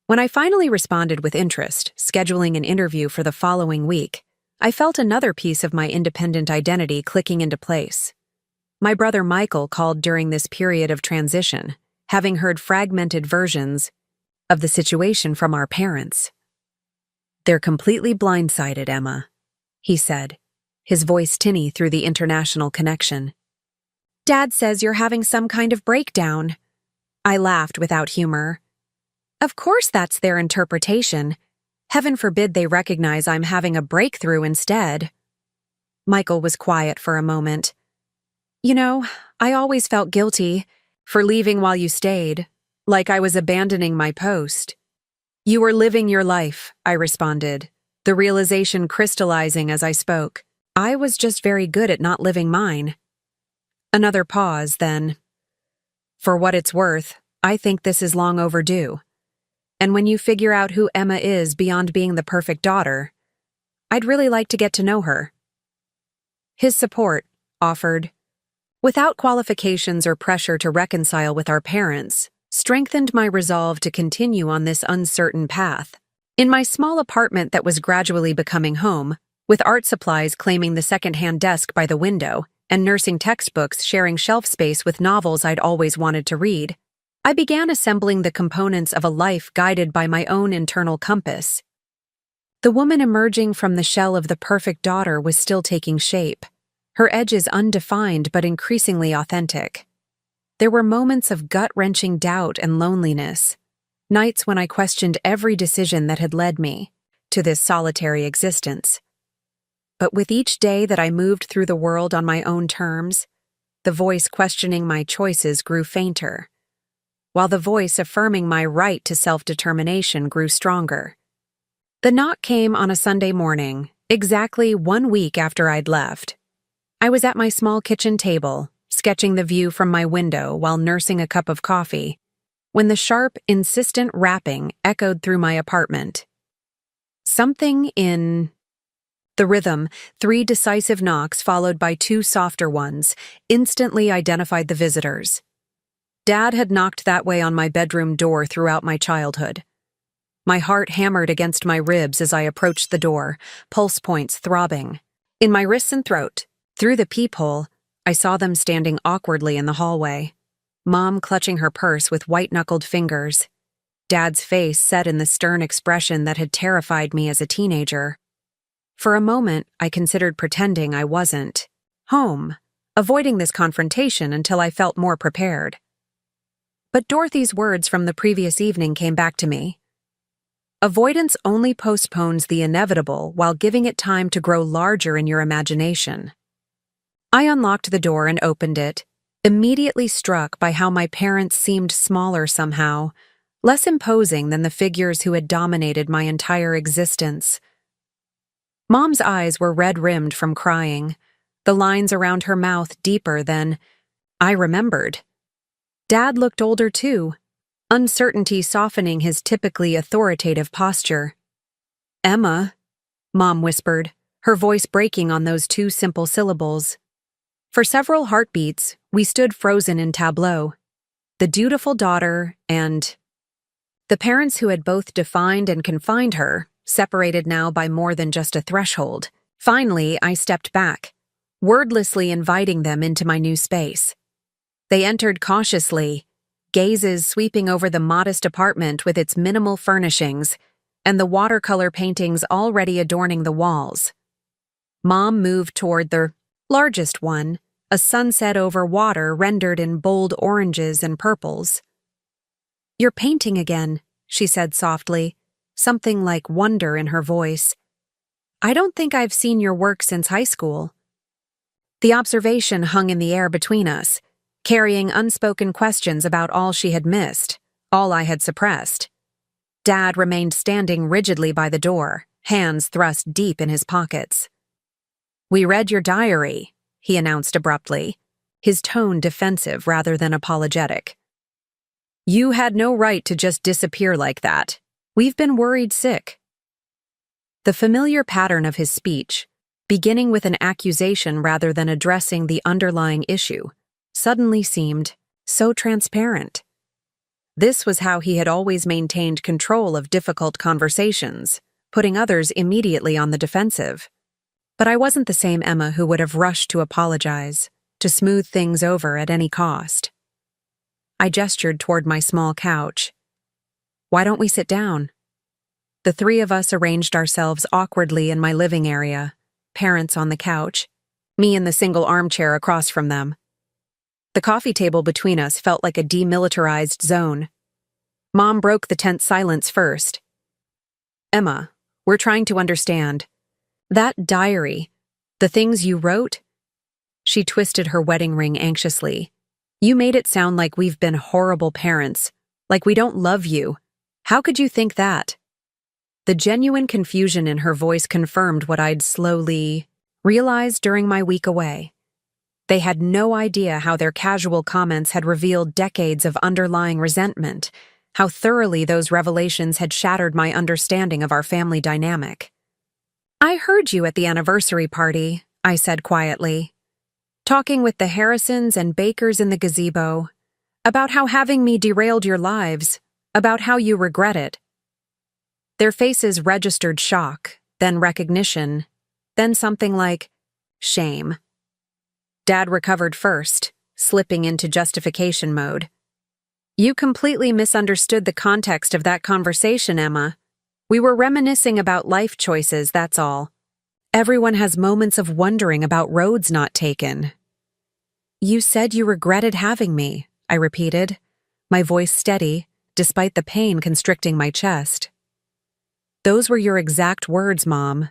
When I finally responded with interest, scheduling an interview for the following week, I felt another piece of my independent identity clicking into place. My brother Michael called during this period of transition, having heard fragmented versions of the situation from our parents. "They're completely blindsided, Emma," he said, his voice tinny through the international connection. "Dad says you're having some kind of breakdown." I laughed without humor. "Of course that's their interpretation. Heaven forbid they recognize I'm having a breakthrough instead." Michael was quiet for a moment. "You know, I always felt guilty for leaving while you stayed, like I was abandoning my post." "You were living your life," I responded, the realization crystallizing as I spoke. I was just very good at not living mine. Another pause, then. "For what it's worth, I think this is long overdue. And when you figure out who Emma is beyond being the perfect daughter, I'd really like to get to know her." His support, offered, without qualifications or pressure to reconcile with our parents, strengthened my resolve to continue on this uncertain path. In my small apartment that was gradually becoming home, with art supplies claiming the second-hand desk by the window and nursing textbooks sharing shelf space with novels I'd always wanted to read, I began assembling the components of a life guided by my own internal compass. The woman emerging from the shell of the perfect daughter was still taking shape, her edges undefined but increasingly authentic. There were moments of gut-wrenching doubt and loneliness, nights when I questioned every decision that had led me to this solitary existence. But with each day that I moved through the world on my own terms, the voice questioning my choices grew fainter, while the voice affirming my right to self-determination grew stronger. The knock came on a Sunday morning, exactly 1 week after I'd left. I was at my small kitchen table, sketching the view from my window while nursing a cup of coffee, when the sharp, insistent rapping echoed through my apartment. Something in the rhythm, 3 decisive knocks followed by 2 softer ones, instantly identified the visitors. Dad had knocked that way on my bedroom door throughout my childhood. My heart hammered against my ribs as I approached the door, pulse points throbbing. In my wrists and throat, through the peephole, I saw them standing awkwardly in the hallway. Mom clutching her purse with white-knuckled fingers. Dad's face set in the stern expression that had terrified me as a teenager. For a moment, I considered pretending I wasn't home, avoiding this confrontation until I felt more prepared. But Dorothy's words from the previous evening came back to me. Avoidance only postpones the inevitable while giving it time to grow larger in your imagination. I unlocked the door and opened it, immediately struck by how my parents seemed smaller somehow, less imposing than the figures who had dominated my entire existence. Mom's eyes were red-rimmed from crying, the lines around her mouth deeper than I remembered. Dad looked older too, uncertainty softening his typically authoritative posture. "Emma," Mom whispered, her voice breaking on those 2 simple syllables. For several heartbeats, we stood frozen in tableau. The dutiful daughter and the parents who had both defined and confined her, separated now by more than just a threshold. Finally, I stepped back, wordlessly inviting them into my new space. They entered cautiously, gazes sweeping over the modest apartment with its minimal furnishings and the watercolor paintings already adorning the walls. Mom moved toward the largest one, a sunset over water rendered in bold oranges and purples. "You're painting again," she said softly, something like wonder in her voice. "I don't think I've seen your work since high school." The observation hung in the air between us, carrying unspoken questions about all she had missed, all I had suppressed. Dad remained standing rigidly by the door, hands thrust deep in his pockets. "We read your diary," he announced abruptly, his tone defensive rather than apologetic. "You had no right to just disappear like that. We've been worried sick." The familiar pattern of his speech, beginning with an accusation rather than addressing the underlying issue, suddenly seemed so transparent. This was how he had always maintained control of difficult conversations, putting others immediately on the defensive. But I wasn't the same Emma who would have rushed to apologize, to smooth things over at any cost. I gestured toward my small couch. "Why don't we sit down?" The three of us arranged ourselves awkwardly in my living area, parents on the couch, me in the single armchair across from them. The coffee table between us felt like a demilitarized zone. Mom broke the tense silence first. "Emma, we're trying to understand. That diary, the things you wrote?" She twisted her wedding ring anxiously. "You made it sound like we've been horrible parents, like we don't love you. How could you think that?" The genuine confusion in her voice confirmed what I'd slowly realized during my week away. They had no idea how their casual comments had revealed decades of underlying resentment, how thoroughly those revelations had shattered my understanding of our family dynamic. "I heard you at the anniversary party," I said quietly, "talking with the Harrisons and Bakers in the gazebo, about how having me derailed your lives, about how you regret it." Their faces registered shock, then recognition, then something like shame. Dad recovered first, slipping into justification mode. "You completely misunderstood the context of that conversation, Emma. We were reminiscing about life choices, that's all. Everyone has moments of wondering about roads not taken." "You said you regretted having me," I repeated, my voice steady, despite the pain constricting my chest. "Those were your exact words, Mom.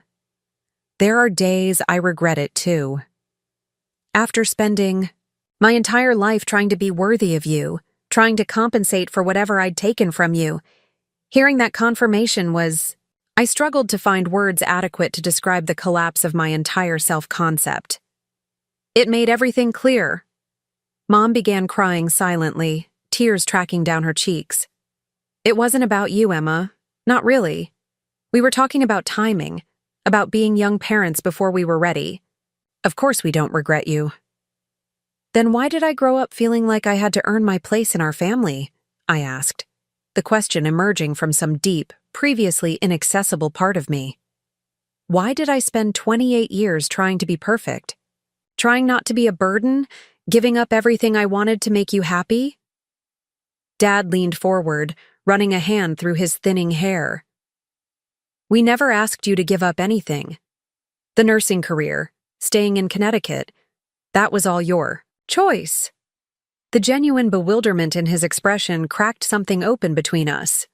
There are days I regret it too. After spending my entire life trying to be worthy of you, trying to compensate for whatever I'd taken from you, hearing that confirmation was..." I struggled to find words adequate to describe the collapse of my entire self-concept. "It made everything clear." Mom began crying silently, tears tracking down her cheeks. "It wasn't about you, Emma. Not really. We were talking about timing, about being young parents before we were ready. Of course we don't regret you." "Then why did I grow up feeling like I had to earn my place in our family?" I asked, the question emerging from some deep, previously inaccessible part of me. Why did I spend 28 years trying to be perfect? Trying not to be a burden, giving up everything I wanted to make you happy? Dad leaned forward, running a hand through his thinning hair. "We never asked you to give up anything. The nursing career, staying in Connecticut, that was all your choice." The genuine bewilderment in his expression cracked something open between us.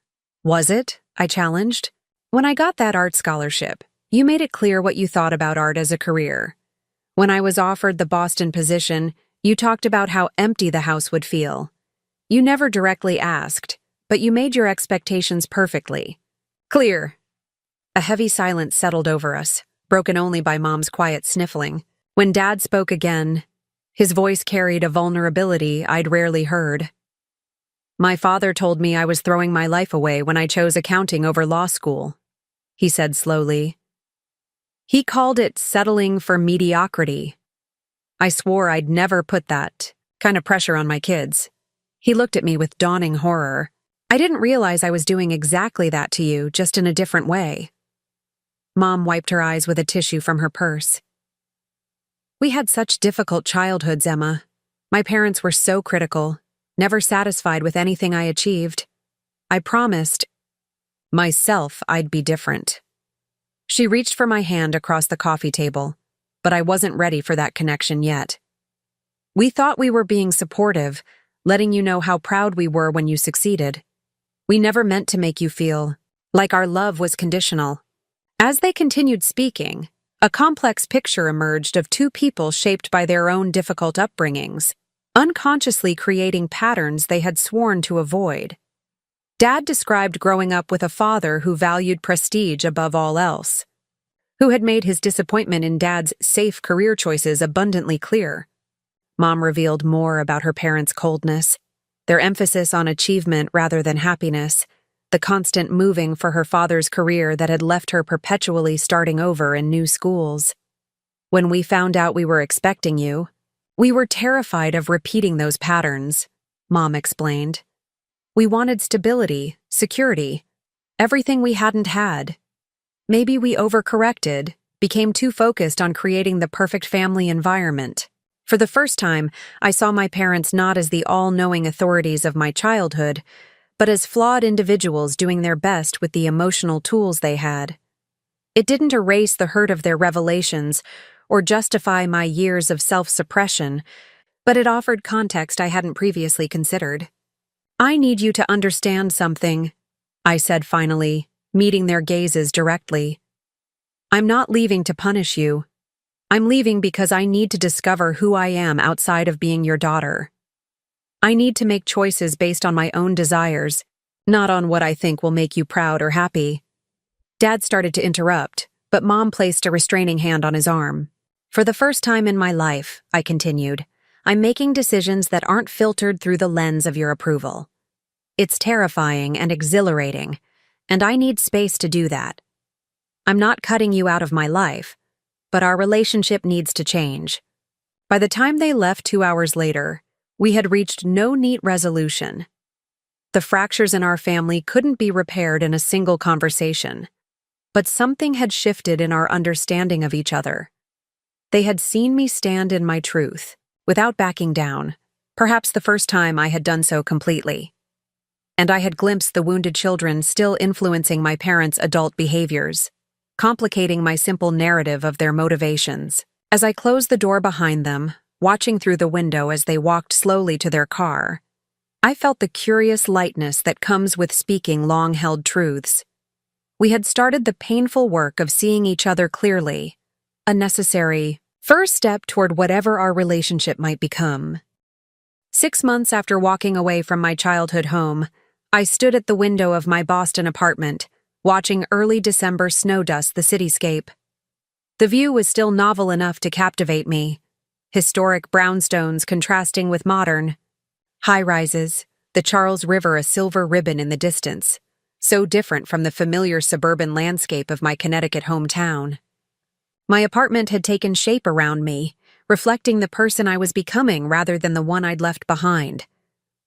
"Was it?" I challenged. "When I got that art scholarship, you made it clear what you thought about art as a career. When I was offered the Boston position, you talked about how empty the house would feel. You never directly asked, but you made your expectations perfectly clear." A heavy silence settled over us, broken only by Mom's quiet sniffling. When Dad spoke again, his voice carried a vulnerability I'd rarely heard. "My father told me I was throwing my life away when I chose accounting over law school," he said slowly. "He called it settling for mediocrity. I swore I'd never put that kind of pressure on my kids. He looked at me with dawning horror. I didn't realize I was doing exactly that to you, just in a different way. Mom wiped her eyes with a tissue from her purse. We had such difficult childhoods, Emma. My parents were so critical, never satisfied with anything I achieved. I promised myself I'd be different. She reached for my hand across the coffee table, but I wasn't ready for that connection yet. We thought we were being supportive, letting you know how proud we were when you succeeded. We never meant to make you feel like our love was conditional. As they continued speaking, a complex picture emerged of two people shaped by their own difficult upbringings, unconsciously creating patterns they had sworn to avoid. Dad described growing up with a father who valued prestige above all else, who had made his disappointment in Dad's safe career choices abundantly clear. Mom revealed more about her parents' coldness, their emphasis on achievement rather than happiness, the constant moving for her father's career that had left her perpetually starting over in new schools. When we found out we were expecting you, we were terrified of repeating those patterns, Mom explained. We wanted stability, security, everything we hadn't had. Maybe we overcorrected, became too focused on creating the perfect family environment. For the first time, I saw my parents not as the all-knowing authorities of my childhood, but as flawed individuals doing their best with the emotional tools they had. It didn't erase the hurt of their revelations or justify my years of self-suppression, but it offered context I hadn't previously considered. I need you to understand something, I said finally, meeting their gazes directly. I'm not leaving to punish you. I'm leaving because I need to discover who I am outside of being your daughter. I need to make choices based on my own desires, not on what I think will make you proud or happy. Dad started to interrupt, but Mom placed a restraining hand on his arm. For the first time in my life, I continued, I'm making decisions that aren't filtered through the lens of your approval. It's terrifying and exhilarating, and I need space to do that. I'm not cutting you out of my life, but our relationship needs to change. By the time they left 2 hours later, we had reached no neat resolution. The fractures in our family couldn't be repaired in a single conversation, but something had shifted in our understanding of each other. They had seen me stand in my truth, without backing down, perhaps the first time I had done so completely. And I had glimpsed the wounded children still influencing my parents' adult behaviors, complicating my simple narrative of their motivations. As I closed the door behind them, watching through the window as they walked slowly to their car, I felt the curious lightness that comes with speaking long-held truths. We had started the painful work of seeing each other clearly, a necessary first step toward whatever our relationship might become. 6 months after walking away from my childhood home, I stood at the window of my Boston apartment, watching early December snow dust the cityscape. The view was still novel enough to captivate me, historic brownstones contrasting with modern high-rises, the Charles River a silver ribbon in the distance, so different from the familiar suburban landscape of my Connecticut hometown. My apartment had taken shape around me, reflecting the person I was becoming rather than the one I'd left behind.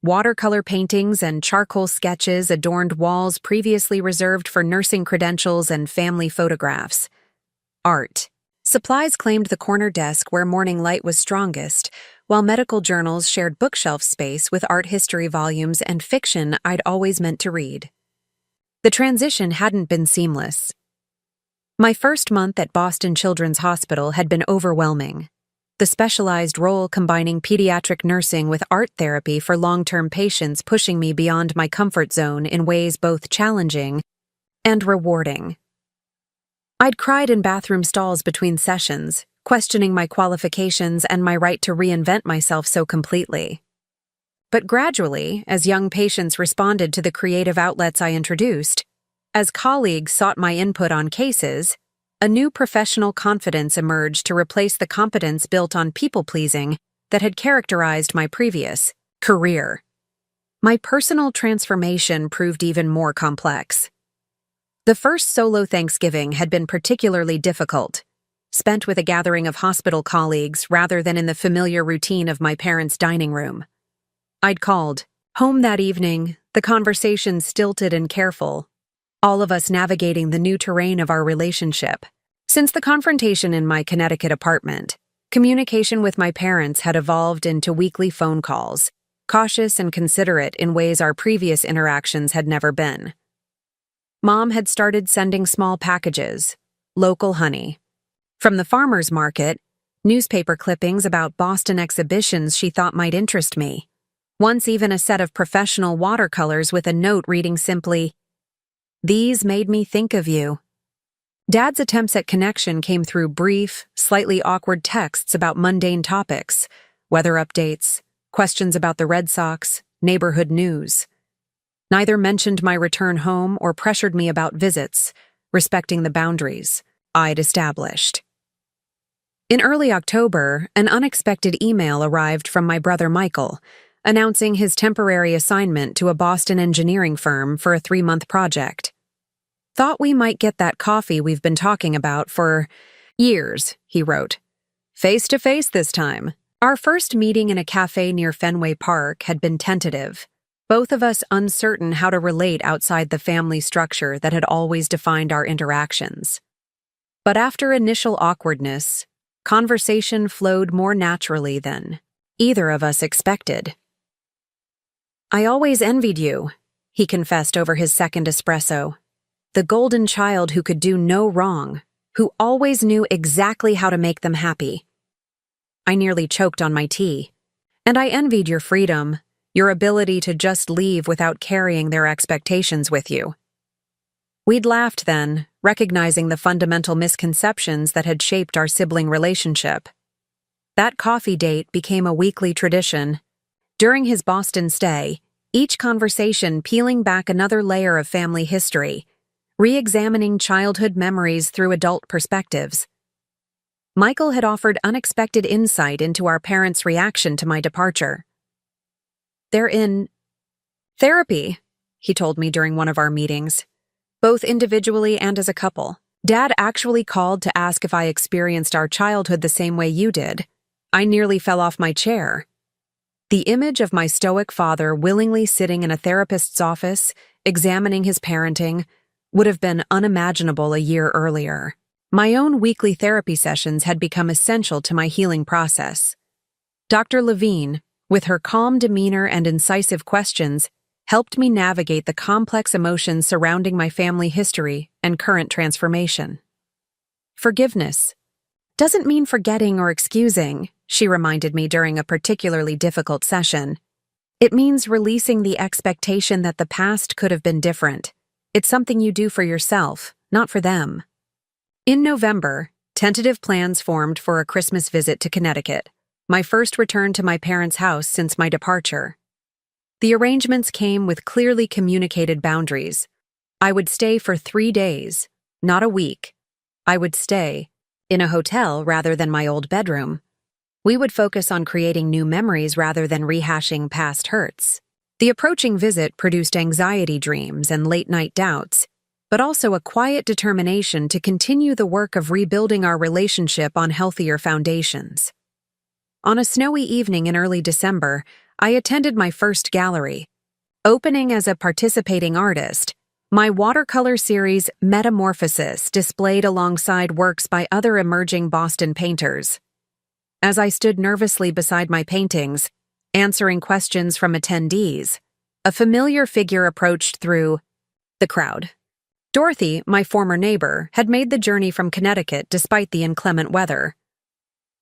Watercolor paintings and charcoal sketches adorned walls previously reserved for nursing credentials and family photographs. Art. Supplies claimed the corner desk where morning light was strongest, while medical journals shared bookshelf space with art history volumes and fiction I'd always meant to read. The transition hadn't been seamless. My first month at Boston Children's Hospital had been overwhelming. The specialized role combining pediatric nursing with art therapy for long-term patients pushing me beyond my comfort zone in ways both challenging and rewarding. I'd cried in bathroom stalls between sessions, questioning my qualifications and my right to reinvent myself so completely. But gradually, as young patients responded to the creative outlets I introduced, as colleagues sought my input on cases, a new professional confidence emerged to replace the competence built on people-pleasing that had characterized my previous career. My personal transformation proved even more complex. The first solo Thanksgiving had been particularly difficult. spent with a gathering of hospital colleagues rather than in the familiar routine of my parents' dining room. I'd called home that evening, the conversation stilted and careful, all of us navigating the new terrain of our relationship. Since the confrontation in my Connecticut apartment, communication with my parents had evolved into weekly phone calls, cautious and considerate in ways our previous interactions had never been. Mom had started sending small packages, local honey. From the farmer's market, newspaper clippings about Boston exhibitions she thought might interest me. Once even a set of professional watercolors with a note reading simply, "These made me think of you." Dad's attempts at connection came through brief, slightly awkward texts about mundane topics, weather updates, questions about the Red Sox, neighborhood news. Neither mentioned my return home or pressured me about visits, respecting the boundaries I'd established. In early October, an unexpected email arrived from my brother Michael, announcing his temporary assignment to a Boston engineering firm for a 3-month project. "Thought we might get that coffee we've been talking about for years," he wrote. "Face to face this time." Our first meeting in a cafe near Fenway Park had been tentative, both of us uncertain how to relate outside the family structure that had always defined our interactions. But after initial awkwardness, conversation flowed more naturally than either of us expected. "I always envied you," he confessed over his second espresso. "The golden child who could do no wrong, who always knew exactly how to make them happy." I nearly choked on my tea. "And I envied your freedom, your ability to just leave without carrying their expectations with you." We'd laughed then, recognizing the fundamental misconceptions that had shaped our sibling relationship. That coffee date became a weekly tradition. During his Boston stay, each conversation peeling back another layer of family history, re-examining childhood memories through adult perspectives. Michael had offered unexpected insight into our parents' reaction to my departure. "They're in therapy," he told me during one of our meetings, both individually and as a couple. "Dad actually called to ask if I experienced our childhood the same way you did." I nearly fell off my chair. The image of my stoic father willingly sitting in a therapist's office, examining his parenting, would have been unimaginable a year earlier. My own weekly therapy sessions had become essential to my healing process. Dr. Levine, with her calm demeanor and incisive questions, helped me navigate the complex emotions surrounding my family history and current transformation. "Forgiveness doesn't mean forgetting or excusing," she reminded me during a particularly difficult session. "It means releasing the expectation that the past could have been different. It's something you do for yourself, not for them." In November, tentative plans formed for a Christmas visit to Connecticut, my first return to my parents' house since my departure. The arrangements came with clearly communicated boundaries. I would stay for 3 days, not a week. I would stay in a hotel rather than my old bedroom. We would focus on creating new memories rather than rehashing past hurts. The approaching visit produced anxiety dreams and late-night doubts, but also a quiet determination to continue the work of rebuilding our relationship on healthier foundations. On a snowy evening in early December, I attended my first gallery. Opening as a participating artist, my watercolor series Metamorphosis displayed alongside works by other emerging Boston painters. As I stood nervously beside my paintings, answering questions from attendees, a familiar figure approached through the crowd. Dorothy, my former neighbor, had made the journey from Connecticut despite the inclement weather.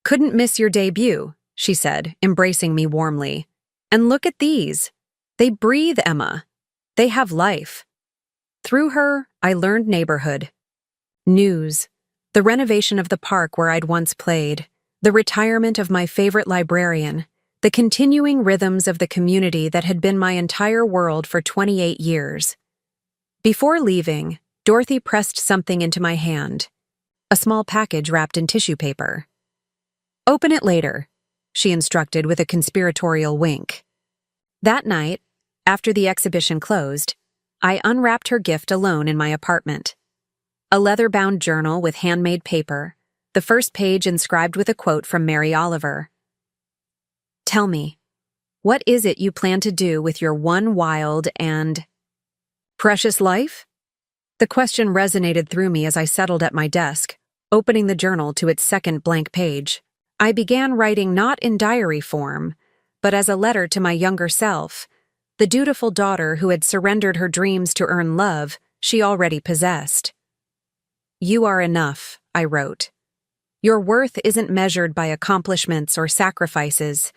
"Couldn't miss your debut," she said, embracing me warmly. "And look at these. They breathe, Emma. They have life." Through her, I learned neighborhood. News, the renovation of the park where I'd once played, the retirement of my favorite librarian, the continuing rhythms of the community that had been my entire world for 28 years. Before leaving, Dorothy pressed something into my hand, a small package wrapped in tissue paper. "Open it later," she instructed with a conspiratorial wink. That night, after the exhibition closed, I unwrapped her gift alone in my apartment. A leather-bound journal with handmade paper, the first page inscribed with a quote from Mary Oliver. "Tell me, what is it you plan to do with your one wild and precious life?" The question resonated through me as I settled at my desk, opening the journal to its second blank page. I began writing not in diary form, but as a letter to my younger self, the dutiful daughter who had surrendered her dreams to earn love she already possessed. "You are enough," I wrote. "Your worth isn't measured by accomplishments or sacrifices.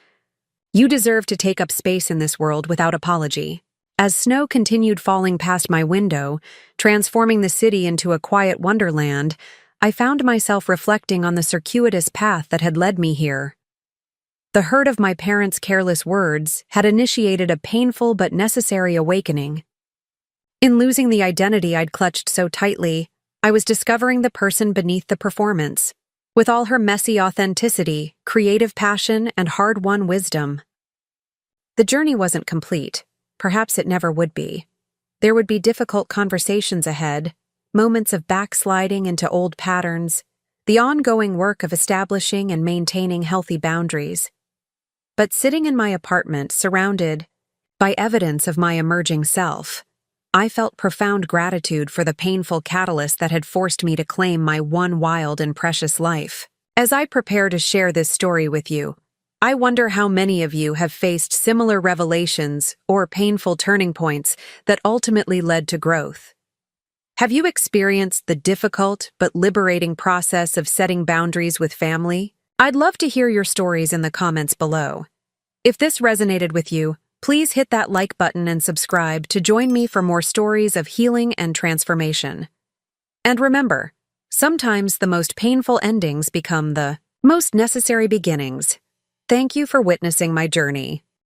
You deserve to take up space in this world without apology." As snow continued falling past my window, transforming the city into a quiet wonderland, I found myself reflecting on the circuitous path that had led me here. The hurt of my parents' careless words had initiated a painful but necessary awakening. In losing the identity I'd clutched so tightly, I was discovering the person beneath the performance, with all her messy authenticity, creative passion, and hard-won wisdom. The journey wasn't complete. Perhaps it never would be. There would be difficult conversations ahead, moments of backsliding into old patterns, the ongoing work of establishing and maintaining healthy boundaries. But sitting in my apartment, surrounded by evidence of my emerging self, I felt profound gratitude for the painful catalyst that had forced me to claim my one wild and precious life. As I prepare to share this story with you, I wonder how many of you have faced similar revelations or painful turning points that ultimately led to growth. Have you experienced the difficult but liberating process of setting boundaries with family? I'd love to hear your stories in the comments below. If this resonated with you, please hit that like button and subscribe to join me for more stories of healing and transformation. And remember, sometimes the most painful endings become the most necessary beginnings. Thank you for witnessing my journey.